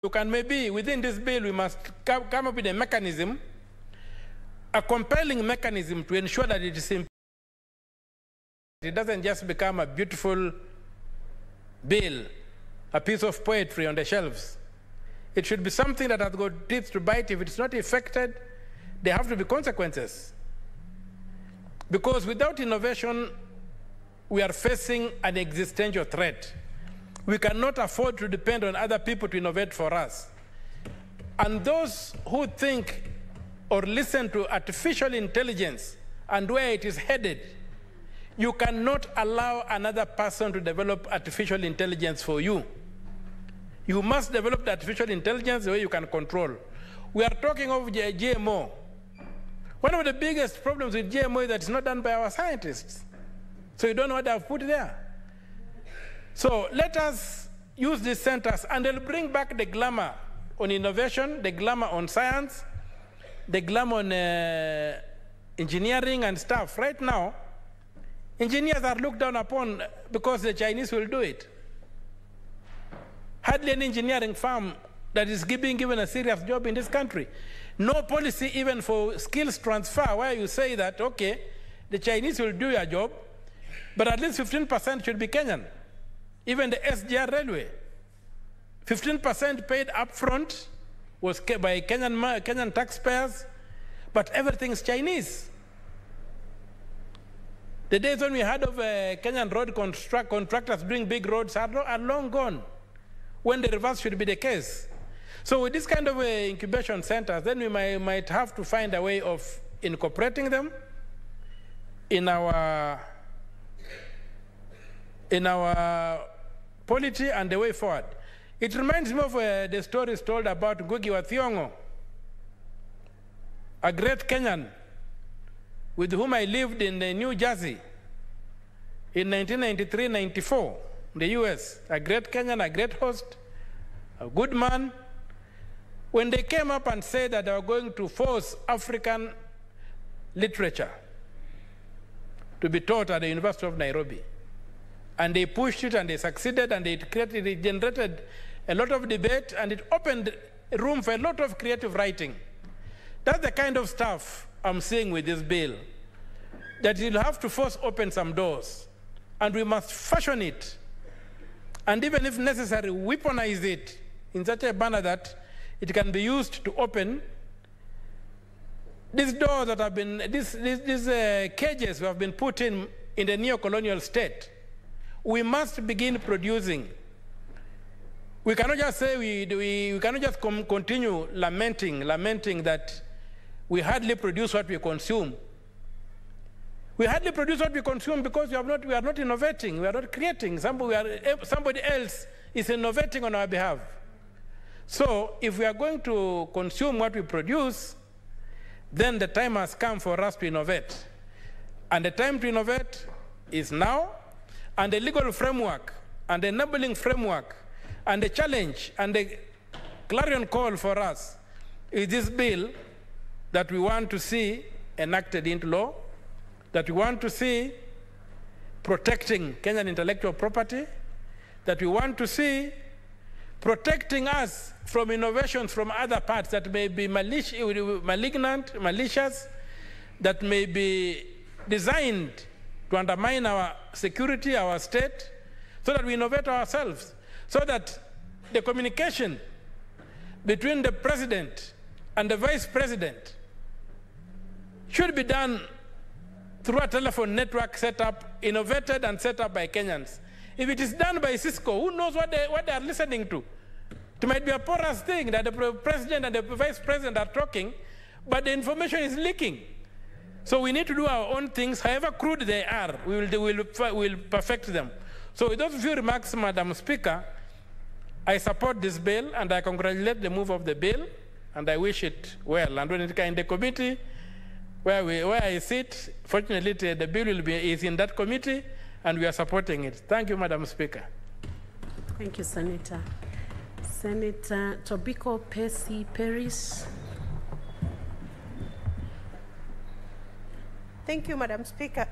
You can maybe, within this bill, we must come up with a mechanism, a compelling mechanism to ensure that it is it doesn't just become a beautiful bill, a piece of poetry on the shelves. It should be something that has got teeth to bite. If it's not effected, there have to be consequences. Because without innovation, we are facing an existential threat. We cannot afford to depend on other people to innovate for us. And those who think or listen to artificial intelligence and where it is headed, you cannot allow another person to develop artificial intelligence for you. You must develop the artificial intelligence the way you can control. We are talking of GMO. One of the biggest problems with GMO is that it's not done by our scientists. So you don't know what I've put there. So let us use these centers, and they'll bring back the glamour on innovation, the glamour on science, the glamour on engineering and stuff. Right now, engineers are looked down upon because the Chinese will do it. Hardly an engineering firm that is being given a serious job in this country. No policy even for skills transfer, where you say that, okay, the Chinese will do your job, but at least 15% should be Kenyan. Even the SGR railway, 15% paid upfront was by Kenyan taxpayers, but everything's Chinese. The days when we heard of Kenyan road contractors doing big roads are long gone, when the reverse should be the case. So with this kind of incubation centers, then we might have to find a way of incorporating them in our polity and the way forward. It reminds me of the stories told about Ngugi wa Thiong'o, a great Kenyan with whom I lived in New Jersey in 1993-94, in the US. A great Kenyan, a great host, a good man. When they came up and said that they were going to force African literature to be taught at the University of Nairobi, and they pushed it and they succeeded, and it generated a lot of debate, and it opened room for a lot of creative writing. That's the kind of stuff I'm seeing with this bill, that you'll have to force open some doors, and we must fashion it, and even if necessary, weaponize it in such a manner that it can be used to open these doors that have been, these cages have been put in the neo-colonial state. We must begin producing. We cannot just say we cannot just continue lamenting that we hardly produce what we consume. We hardly produce what we consume because we are not innovating, we are not creating. Somebody else is innovating on our behalf. So if we are going to consume what we produce, then the time has come for us to innovate. And the time to innovate is now, and the legal framework, and the enabling framework, and the challenge, and the clarion call for us is this bill that we want to see enacted into law, that we want to see protecting Kenyan intellectual property, that we want to see protecting us from innovations from other parts that may be malignant, malicious, that may be designed to undermine our security, our state, so that we innovate ourselves, so that the communication between the president and the vice president should be done through a telephone network set up, innovated and set up by Kenyans. If it is done by Cisco, who knows what they are listening to? It might be a porous thing that the president and the vice president are talking, but the information is leaking. So we need to do our own things, however crude they are, we'll perfect them. So with those few remarks, Madam Speaker, I support this bill, and I congratulate the move of the bill, and I wish it well. And when it comes in the committee, where I sit, fortunately the bill is in that committee, and we are supporting it. Thank you, Madam Speaker. Thank you, Senator. Senator Tobiko Pesi Peris. Thank you, Madam Speaker.